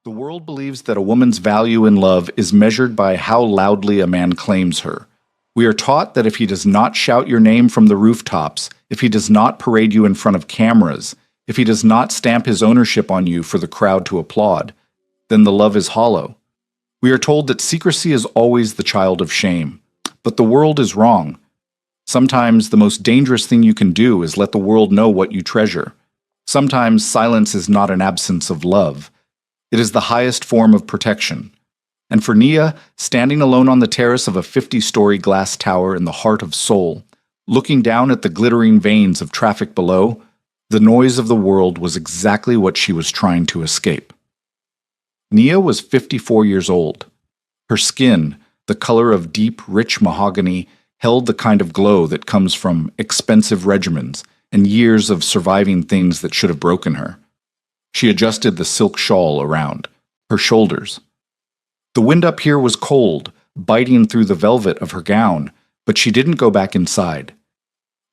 The world believes that a woman's value in love is measured by how loudly a man claims her. We are taught that if he does not shout your name from the rooftops, if he does not parade you in front of cameras, if he does not stamp his ownership on you for the crowd to applaud, then the love is hollow. We are told that secrecy is always the child of shame. But the world is wrong. Sometimes the most dangerous thing you can do is let the world know what you treasure. Sometimes silence is not an absence of love. It is the highest form of protection. And for Nia, standing alone on the terrace of a 50-story glass tower in the heart of Seoul, looking down at the glittering veins of traffic below, the noise of the world was exactly what she was trying to escape. Nia was 54 years old. Her skin, the color of deep, rich mahogany, held the kind of glow that comes from expensive regimens and years of surviving things that should have broken her. She adjusted the silk shawl around her shoulders. The wind up here was cold, biting through the velvet of her gown, but she didn't go back inside.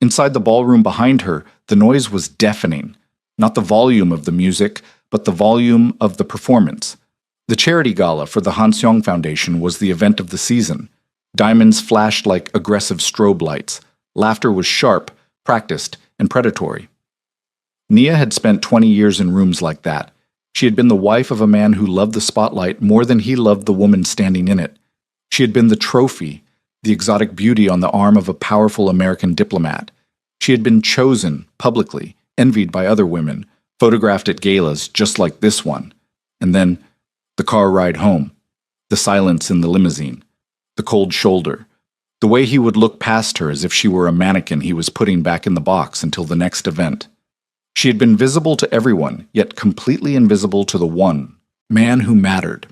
Inside the ballroom behind her, the noise was deafening. Not the volume of the music, but the volume of the performance. The charity gala for the Hanseong Foundation was the event of the season. Diamonds flashed like aggressive strobe lights. Laughter was sharp, practiced, and predatory. Nia had spent 20 years in rooms like that. She had been the wife of a man who loved the spotlight more than he loved the woman standing in it. She had been the trophy, the exotic beauty on the arm of a powerful American diplomat. She had been chosen, publicly, envied by other women, photographed at galas just like this one. And then, the car ride home, the silence in the limousine, the cold shoulder, the way he would look past her as if she were a mannequin he was putting back in the box until the next event. She had been visible to everyone, yet completely invisible to the one man who mattered.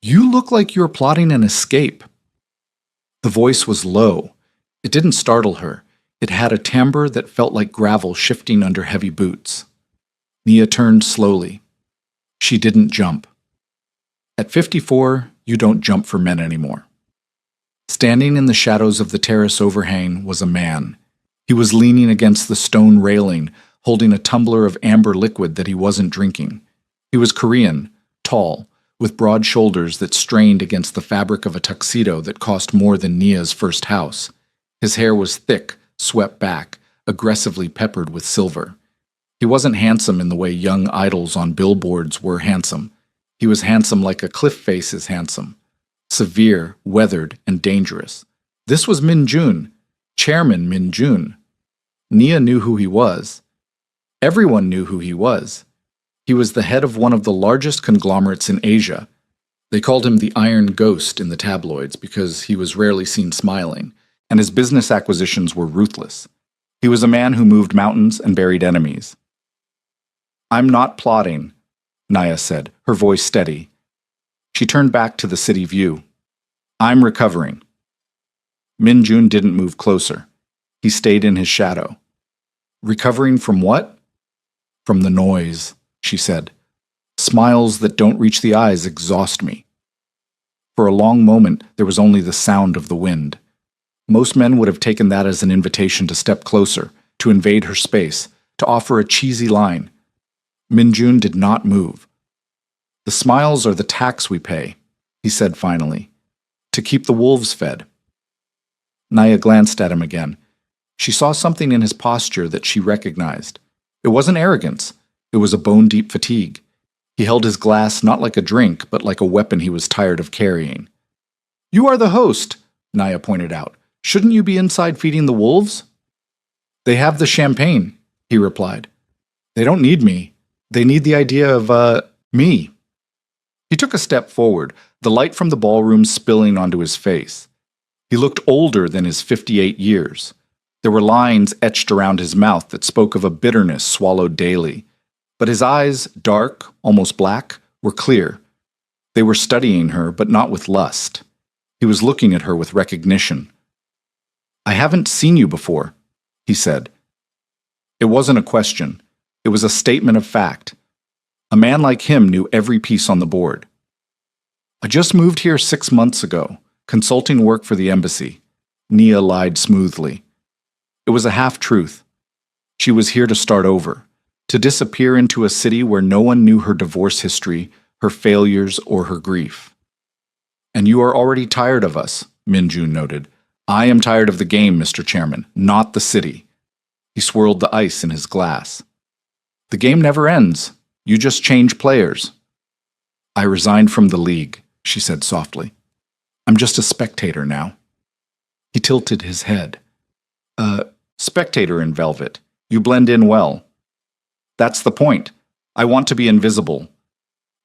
"You look like you're plotting an escape." The voice was low. It didn't startle her. It had a timbre that felt like gravel shifting under heavy boots. Nia turned slowly. She didn't jump. At 54, you don't jump for men anymore. Standing in the shadows of the terrace overhang was a man. He was leaning against the stone railing, holding a tumbler of amber liquid that he wasn't drinking. He was Korean, tall, with broad shoulders that strained against the fabric of a tuxedo that cost more than Nia's first house. His hair was thick, swept back, aggressively peppered with silver. He wasn't handsome in the way young idols on billboards were handsome. He was handsome like a cliff face is handsome. Severe, weathered, and dangerous. This was Min Jun, Chairman Min Jun. Nia knew who he was. Everyone knew who he was. He was the head of one of the largest conglomerates in Asia. They called him the Iron Ghost in the tabloids because he was rarely seen smiling, and his business acquisitions were ruthless. He was a man who moved mountains and buried enemies. "I'm not plotting," Nia said, her voice steady. She turned back to the city view. "I'm recovering." Min Jun didn't move closer. He stayed in his shadow. "Recovering from what?" "From the noise," she said. "Smiles that don't reach the eyes exhaust me." For a long moment, there was only the sound of the wind. Most men would have taken that as an invitation to step closer, to invade her space, to offer a cheesy line. Min Jun did not move. "The smiles are the tax we pay," he said finally, "to keep the wolves fed." Nia glanced at him again. She saw something in his posture that she recognized. It wasn't arrogance. It was a bone-deep fatigue. He held his glass not like a drink, but like a weapon he was tired of carrying. "You are the host," Nia pointed out. "Shouldn't you be inside feeding the wolves?" "They have the champagne," he replied. "They don't need me. They need the idea of, me." He took a step forward, the light from the ballroom spilling onto his face. He looked older than his 58 years. There were lines etched around his mouth that spoke of a bitterness swallowed daily. But his eyes, dark, almost black, were clear. They were studying her, but not with lust. He was looking at her with recognition. "I haven't seen you before," he said. It wasn't a question. It was a statement of fact. A man like him knew every piece on the board. "I just moved here 6 months ago, consulting work for the embassy," Nia lied smoothly. It was a half-truth. She was here to start over. to disappear into a city where no one knew her divorce history, her failures, or her grief. And you are already tired of us, Min-jun noted. I am tired of the game, Mr. Chairman, not the city. He swirled the ice in his glass. The game never ends. You just change players. I resigned from the league, she said softly. I'm just a spectator now. He tilted his head. Spectator in velvet. You blend in well. That's the point. I want to be invisible.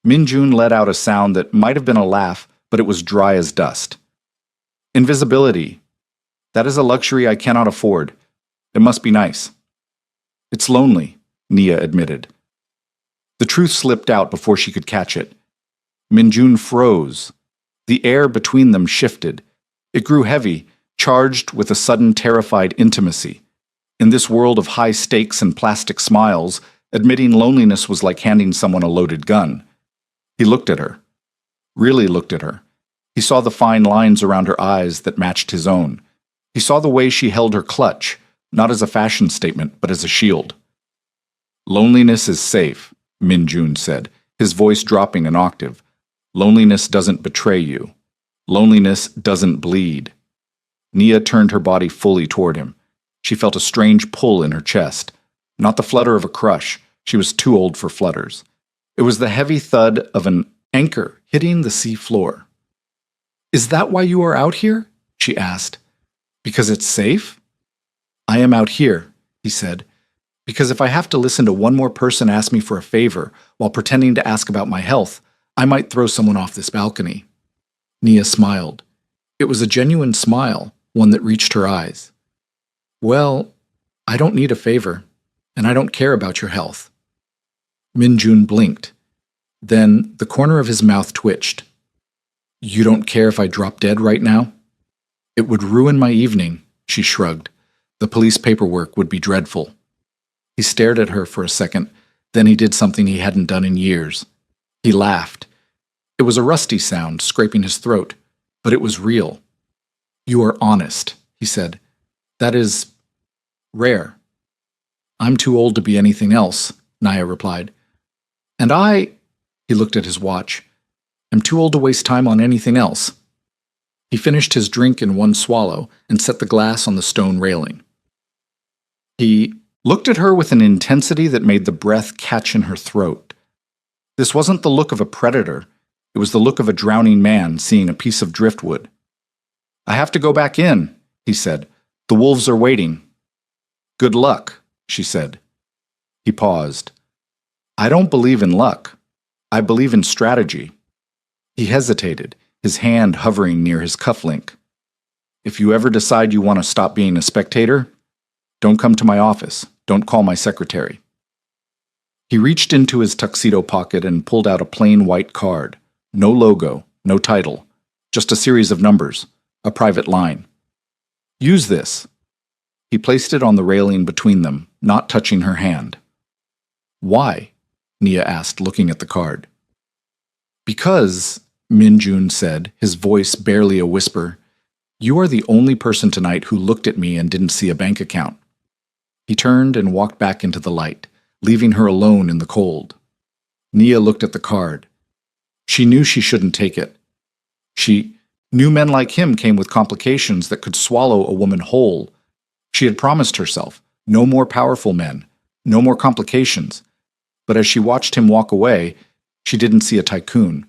Min-jun let out a sound that might have been a laugh, but it was dry as dust. Invisibility. That is a luxury I cannot afford. It must be nice. It's lonely, Nia admitted. The truth slipped out before she could catch it. Min-jun froze. The air between them shifted. It grew heavy, charged with a sudden terrified intimacy. In this world of high stakes and plastic smiles, admitting loneliness was like handing someone a loaded gun. He looked at her. Really looked at her. He saw the fine lines around her eyes that matched his own. He saw the way she held her clutch, not as a fashion statement, but as a shield. Loneliness is safe, Min-jun said, his voice dropping an octave. Loneliness doesn't betray you. Loneliness doesn't bleed. Nia turned her body fully toward him. She felt a strange pull in her chest. Not the flutter of a crush. She was too old for flutters. It was the heavy thud of an anchor hitting the sea floor. Is that why you are out here? She asked. Because it's safe? I am out here, he said, because if I have to listen to one more person ask me for a favor while pretending to ask about my health, I might throw someone off this balcony. Nia smiled. It was a genuine smile, one that reached her eyes. Well, I don't need a favor, and I don't care about your health. Min-jun blinked. Then the corner of his mouth twitched. You don't care if I drop dead right now? It would ruin my evening, she shrugged. The police paperwork would be dreadful. He stared at her for a second, then he did something he hadn't done in years. He laughed. It was a rusty sound, scraping his throat, but it was real. You are honest, he said. That is rare. I'm too old to be anything else, Nia replied. And he looked at his watch, am too old to waste time on anything else. He finished his drink in one swallow and set the glass on the stone railing. He looked at her with an intensity that made the breath catch in her throat. This wasn't the look of a predator. It was the look of a drowning man seeing a piece of driftwood. I have to go back in, he said. The wolves are waiting. Good luck, she said. He paused. I don't believe in luck. I believe in strategy. He hesitated, his hand hovering near his cufflink. If you ever decide you want to stop being a spectator, don't come to my office. Don't call my secretary. He reached into his tuxedo pocket and pulled out a plain white card. No logo, no title, just a series of numbers, a private line. Use this. He placed it on the railing between them, not touching her hand. Why? Nia asked, looking at the card. Because, Min-jun said, his voice barely a whisper, you are the only person tonight who looked at me and didn't see a bank account. He turned and walked back into the light, leaving her alone in the cold. Nia looked at the card. She knew she shouldn't take it. She knew men like him came with complications that could swallow a woman whole. She had promised herself, no more powerful men, no more complications. But as she watched him walk away, she didn't see a tycoon.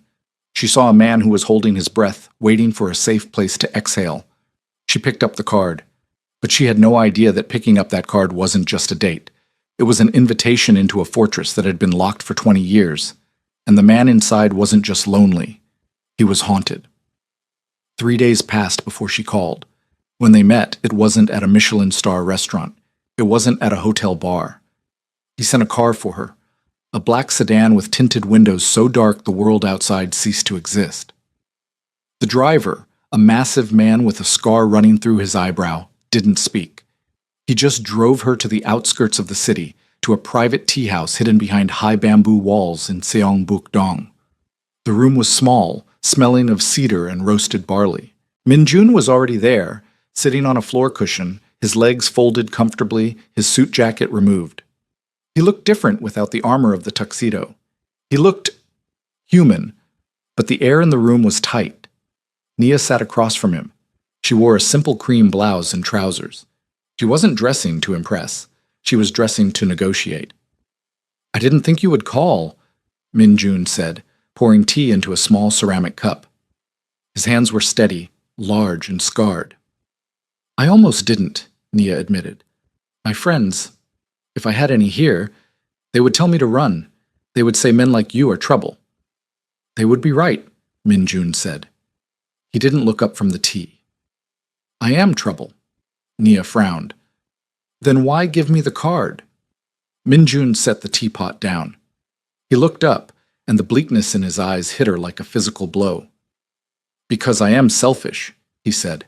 She saw a man who was holding his breath, waiting for a safe place to exhale. She picked up the card. But she had no idea that picking up that card wasn't just a date. It was an invitation into a fortress that had been locked for 20 years. And the man inside wasn't just lonely. He was haunted. 3 days passed before she called. When they met, it wasn't at a Michelin star restaurant. It wasn't at a hotel bar. He sent a car for her, a black sedan with tinted windows so dark the world outside ceased to exist. The driver, a massive man with a scar running through his eyebrow, didn't speak. He just drove her to the outskirts of the city, to a private tea house hidden behind high bamboo walls in Seongbuk-dong. The room was small, smelling of cedar and roasted barley. Min-jun was already there, sitting on a floor cushion, his legs folded comfortably, his suit jacket removed. He looked different without the armor of the tuxedo. He looked human, but the air in the room was tight. Nia sat across from him. She wore a simple cream blouse and trousers. She wasn't dressing to impress. She was dressing to negotiate. "I didn't think you would call," Min-jun said, pouring tea into a small ceramic cup. His hands were steady, large and scarred. "I almost didn't," Nia admitted. "My friends, if I had any here, they would tell me to run. They would say men like you are trouble." "They would be right," Min-jun said. He didn't look up from the tea. "I am trouble." Nia frowned. "Then why give me the card?" Min-jun set the teapot down. He looked up, and the bleakness in his eyes hit her like a physical blow. "Because I am selfish," he said.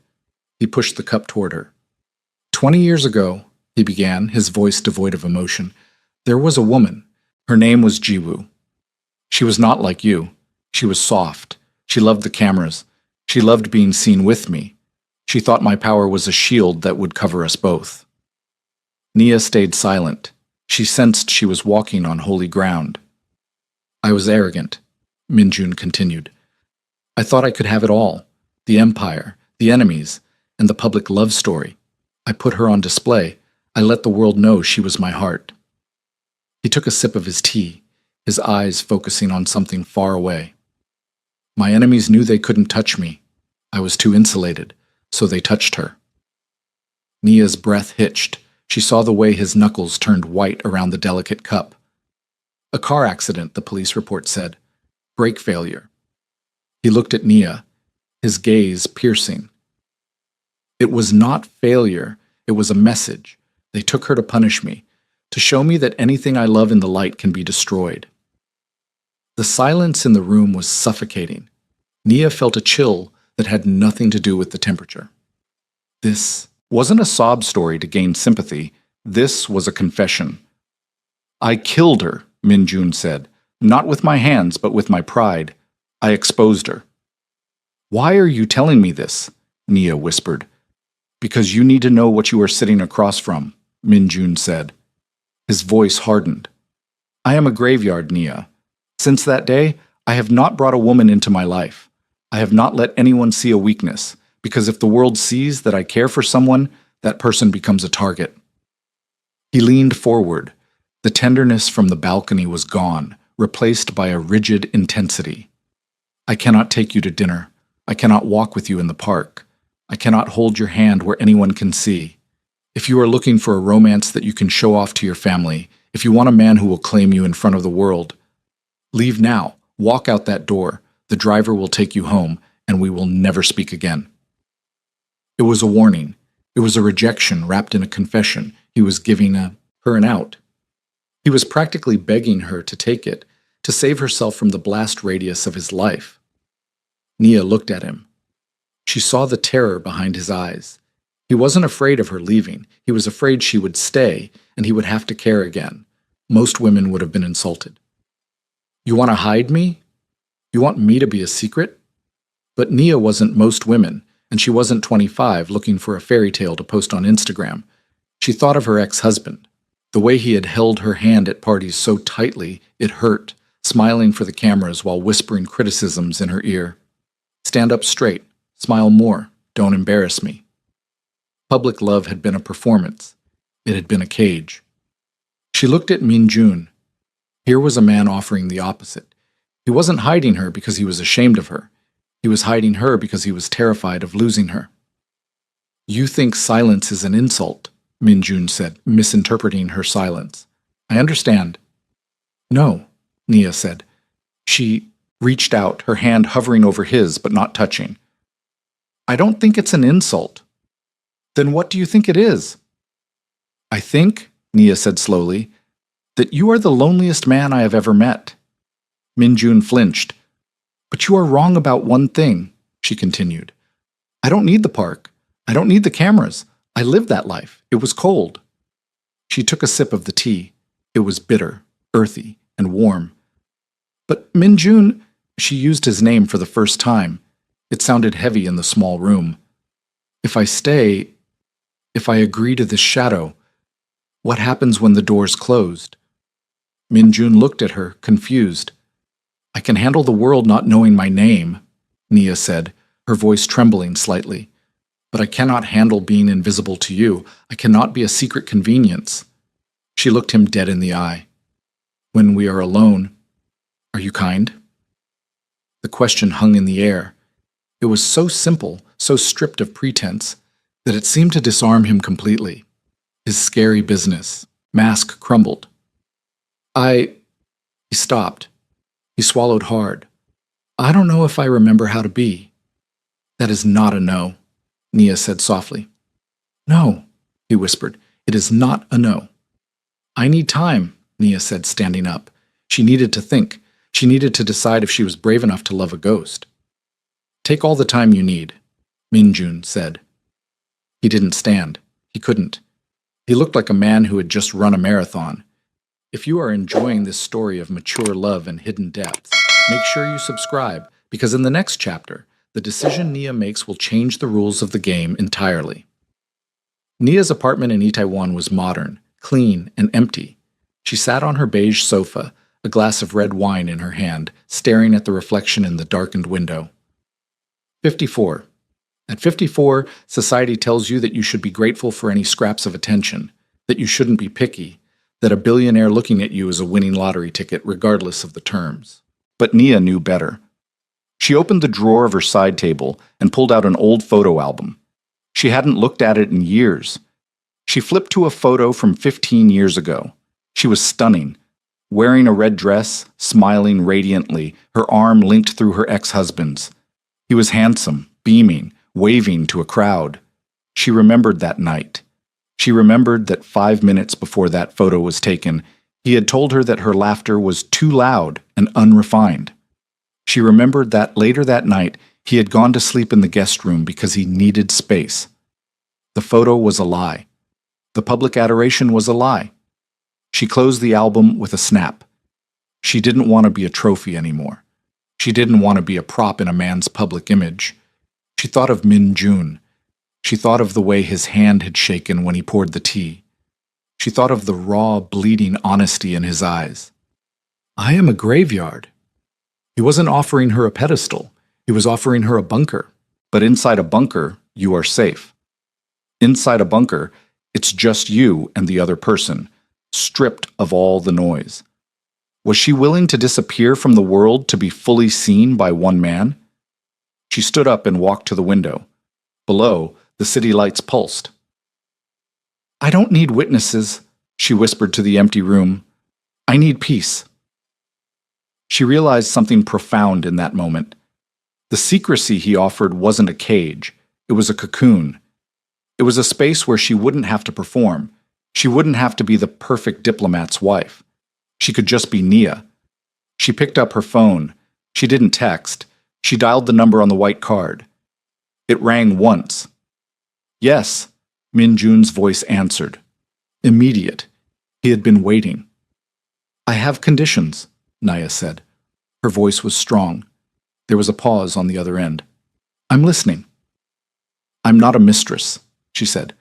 He pushed the cup toward her. 20 years ago," he began, his voice devoid of emotion, "there was a woman. Her name was Jiwoo. She was not like you. She was soft. She loved the cameras. She loved being seen with me. She thought my power was a shield that would cover us both." Nia stayed silent. She sensed she was walking on holy ground. "I was arrogant," Min-jun continued. "I thought I could have it all. The empire, the enemies, and the public love story. I put her on display. I let the world know she was my heart." He took a sip of his tea, his eyes focusing on something far away. "My enemies knew they couldn't touch me. I was too insulated, so they touched her." Nia's breath hitched. She saw the way his knuckles turned white around the delicate cup. "A car accident," the police report said. "Brake failure." He looked at Nia, his gaze piercing. "It was not failure. It was a message. They took her to punish me, to show me that anything I love in the light can be destroyed." The silence in the room was suffocating. Nia felt a chill that had nothing to do with the temperature. This wasn't a sob story to gain sympathy. This was a confession. "I killed her," Min-jun said. "Not with my hands, but with my pride. I exposed her." "Why are you telling me this?" Nia whispered. "Because you need to know what you are sitting across from," Min-jun said. His voice hardened. "I am a graveyard, Nia. Since that day, I have not brought a woman into my life. I have not let anyone see a weakness, because if the world sees that I care for someone, that person becomes a target." He leaned forward. The tenderness from the balcony was gone, replaced by a rigid intensity. "I cannot take you to dinner. I cannot walk with you in the park. I cannot hold your hand where anyone can see. If you are looking for a romance that you can show off to your family, if you want a man who will claim you in front of the world, leave now. Walk out that door. The driver will take you home, and we will never speak again." It was a warning. It was a rejection wrapped in a confession. He was giving her an out. He was practically begging her to take it, to save herself from the blast radius of his life. Nia looked at him. She saw the terror behind his eyes. He wasn't afraid of her leaving. He was afraid she would stay, and he would have to care again. Most women would have been insulted. "You want to hide me? You want me to be a secret?" But Nia wasn't most women, and she wasn't 25 looking for a fairy tale to post on Instagram. She thought of her ex-husband. The way he had held her hand at parties so tightly, it hurt, smiling for the cameras while whispering criticisms in her ear. "Stand up straight. Smile more. Don't embarrass me." Public love had been a performance. It had been a cage. She looked at Min-jun. Here was a man offering the opposite. He wasn't hiding her because he was ashamed of her. He was hiding her because he was terrified of losing her. "You think silence is an insult," Min-jun said, misinterpreting her silence. "I understand." "No," Nia said. She reached out, her hand hovering over his but not touching. "I don't think it's an insult." "Then what do you think it is?" "I think," Nia said slowly, "that you are the loneliest man I have ever met." Min-jun flinched. "But you are wrong about one thing," she continued. "I don't need the park. I don't need the cameras. I lived that life. It was cold." She took a sip of the tea. It was bitter, earthy, and warm. "But Min-jun," she used his name for the first time. It sounded heavy in the small room. "If I stay, if I agree to this shadow, what happens when the door's closed? Minjun looked at her, confused. I can handle the world not knowing my name, Nia said, her voice trembling slightly. But I cannot handle being invisible to you. I cannot be a secret convenience. She looked him dead in the eye. When we are alone, are you kind? The question hung in the air. It was so simple, so stripped of pretense, that it seemed to disarm him completely. His scary business, mask crumbled. He stopped. He swallowed hard. I don't know if I remember how to be. That is not a no, Nia said softly. No, he whispered. It is not a no. I need time, Nia said, standing up. She needed to think. She needed to decide if she was brave enough to love a ghost. Take all the time you need, Minjun said. He didn't stand. He couldn't. He looked like a man who had just run a marathon. If you are enjoying this story of mature love and hidden depths, make sure you subscribe, because in the next chapter, the decision Nia makes will change the rules of the game entirely. Nia's apartment in Itaewon was modern, clean, and empty. She sat on her beige sofa, a glass of red wine in her hand, staring at the reflection in the darkened window. 54. At 54, society tells you that you should be grateful for any scraps of attention, that you shouldn't be picky, that a billionaire looking at you is a winning lottery ticket regardless of the terms. But Nia knew better. She opened the drawer of her side table and pulled out an old photo album. She hadn't looked at it in years. She flipped to a photo from 15 years ago. She was stunning, wearing a red dress, smiling radiantly, her arm linked through her ex-husband's. He was handsome, beaming, waving to a crowd. She remembered that night. She remembered that 5 minutes before that photo was taken, he had told her that her laughter was too loud and unrefined. She remembered that later that night, he had gone to sleep in the guest room because he needed space. The photo was a lie. The public adoration was a lie. She closed the album with a snap. She didn't want to be a trophy anymore. She didn't want to be a prop in a man's public image. She thought of Minjun. She thought of the way his hand had shaken when he poured the tea. She thought of the raw, bleeding honesty in his eyes. I am a graveyard. He wasn't offering her a pedestal. He was offering her a bunker. But inside a bunker, you are safe. Inside a bunker, it's just you and the other person, stripped of all the noise. Was she willing to disappear from the world to be fully seen by one man? She stood up and walked to the window. Below, the city lights pulsed. I don't need witnesses, she whispered to the empty room. I need peace. She realized something profound in that moment. The secrecy he offered wasn't a cage. It was a cocoon. It was a space where she wouldn't have to perform. She wouldn't have to be the perfect diplomat's wife. She could just be Nia. She picked up her phone. She didn't text. She dialed the number on the white card. It rang once. Yes, Minjun's voice answered. Immediate. He had been waiting. I have conditions, Nia said. Her voice was strong. There was a pause on the other end. I'm listening. I'm not a mistress, she said.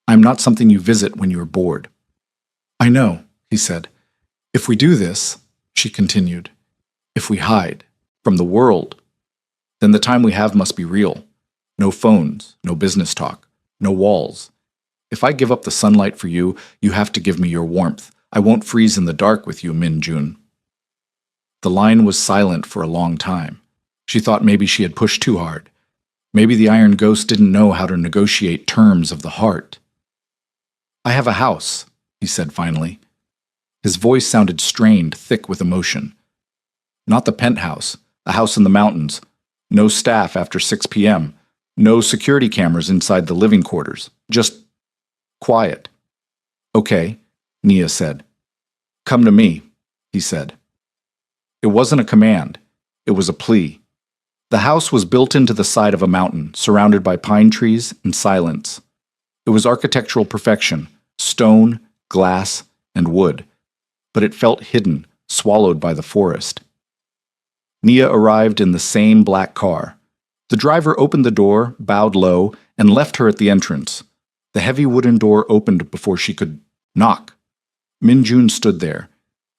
I'm not something you visit when you are bored. I know, he said. If we do this, she continued, if we hide from the world, then the time we have must be real. No phones, no business talk, no walls. If I give up the sunlight for you, you have to give me your warmth. I won't freeze in the dark with you, Minjun. The line was silent for a long time. She thought maybe she had pushed too hard. Maybe the Iron Ghost didn't know how to negotiate terms of the heart. I have a house, he said finally. His voice sounded strained, thick with emotion. Not the penthouse, a house in the mountains. No staff after 6 p.m. No security cameras inside the living quarters. Just quiet. Okay, Nia said. Come to me, he said. It wasn't a command. It was a plea. The house was built into the side of a mountain, surrounded by pine trees and silence. It was architectural perfection, stone, glass, and wood. But it felt hidden, swallowed by the forest. Nia arrived in the same black car. The driver opened the door, bowed low, and left her at the entrance. The heavy wooden door opened before she could knock. Minjun stood there.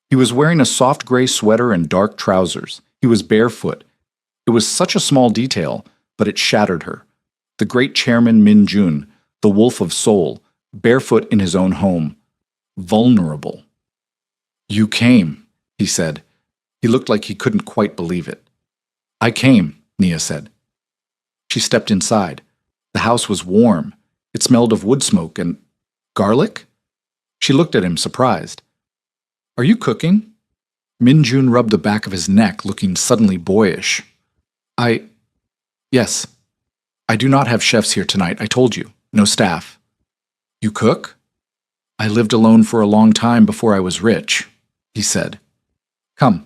He was wearing a soft gray sweater and dark trousers. He was barefoot. It was such a small detail, but it shattered her. The great chairman Min Jun, the wolf of Seoul, barefoot in his own home. Vulnerable. "You came," he said. He looked like he couldn't quite believe it. "I came," Nia said. She stepped inside. The house was warm. It smelled of wood smoke and garlic? She looked at him, surprised. "Are you cooking?" Min Jun rubbed the back of his neck, looking suddenly boyish. Yes. I do not have chefs here tonight, I told you. No staff." "You cook?" "I lived alone for a long time before I was rich," he said. "Come."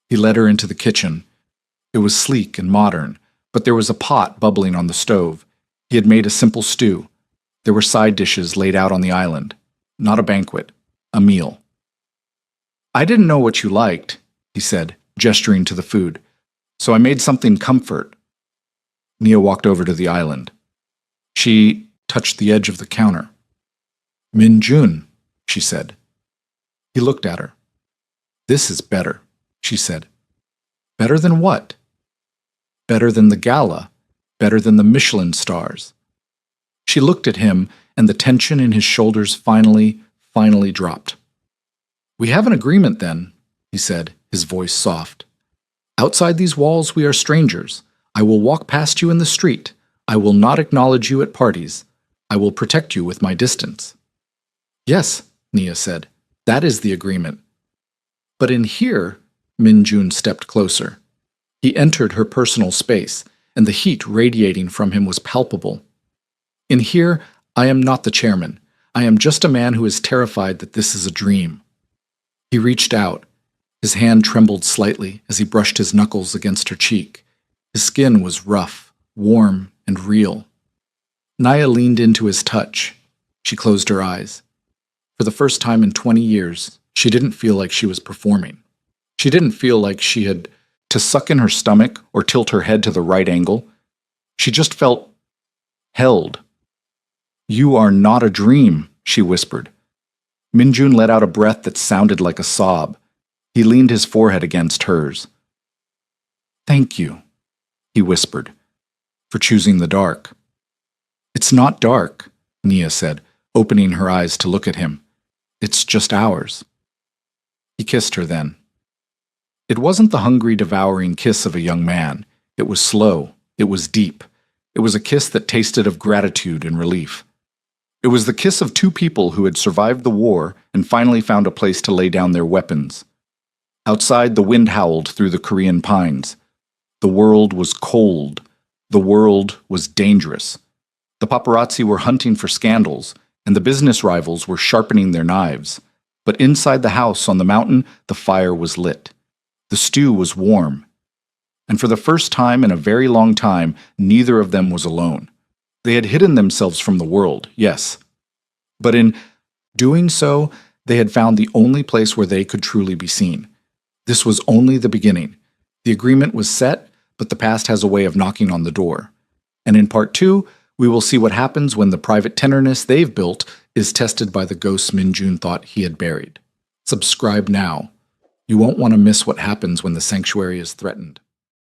He led her into the kitchen. It was sleek and modern, but there was a pot bubbling on the stove. He had made a simple stew. There were side dishes laid out on the island. Not a banquet, a meal. "I didn't know what you liked," he said, gesturing to the food, "so I made something comfort." Nia walked over to the island. She touched the edge of the counter. "Min Jun," she said. He looked at her. "This is better," she said. "Better than what?" "Better than the gala, better than the Michelin stars." She looked at him, and the tension in his shoulders finally dropped. "We have an agreement then," he said, his voice soft. "Outside these walls we are strangers. I will walk past you in the street. I will not acknowledge you at parties. I will protect you with my distance." "Yes," Nia said, "that is the agreement." But in here, Min Jun stepped closer. He entered her personal space, and the heat radiating from him was palpable. "In here, I am not the chairman. I am just a man who is terrified that this is a dream." He reached out. His hand trembled slightly as he brushed his knuckles against her cheek. His skin was rough, warm, and real. Nia leaned into his touch. She closed her eyes. For the first time in 20 years, she didn't feel like she was performing. She didn't feel like she had to suck in her stomach or tilt her head to the right angle. She just felt held. "You are not a dream," she whispered. Min Jun let out a breath that sounded like a sob. He leaned his forehead against hers. "Thank you," he whispered, "for choosing the dark." "It's not dark," Nia said, opening her eyes to look at him. "It's just ours." He kissed her then. It wasn't the hungry, devouring kiss of a young man. It was slow. It was deep. It was a kiss that tasted of gratitude and relief. It was the kiss of two people who had survived the war and finally found a place to lay down their weapons. Outside, the wind howled through the Korean pines. The world was cold. The world was dangerous. The paparazzi were hunting for scandals, and the business rivals were sharpening their knives. But inside the house on the mountain, the fire was lit. The stew was warm. And for the first time in a very long time, neither of them was alone. They had hidden themselves from the world, yes. But in doing so, they had found the only place where they could truly be seen. This was only the beginning. The agreement was set, but the past has a way of knocking on the door. And in part 2, we will see what happens when the private tenderness they've built is tested by the ghosts Min Jun thought he had buried. Subscribe now. You won't want to miss what happens when the sanctuary is threatened.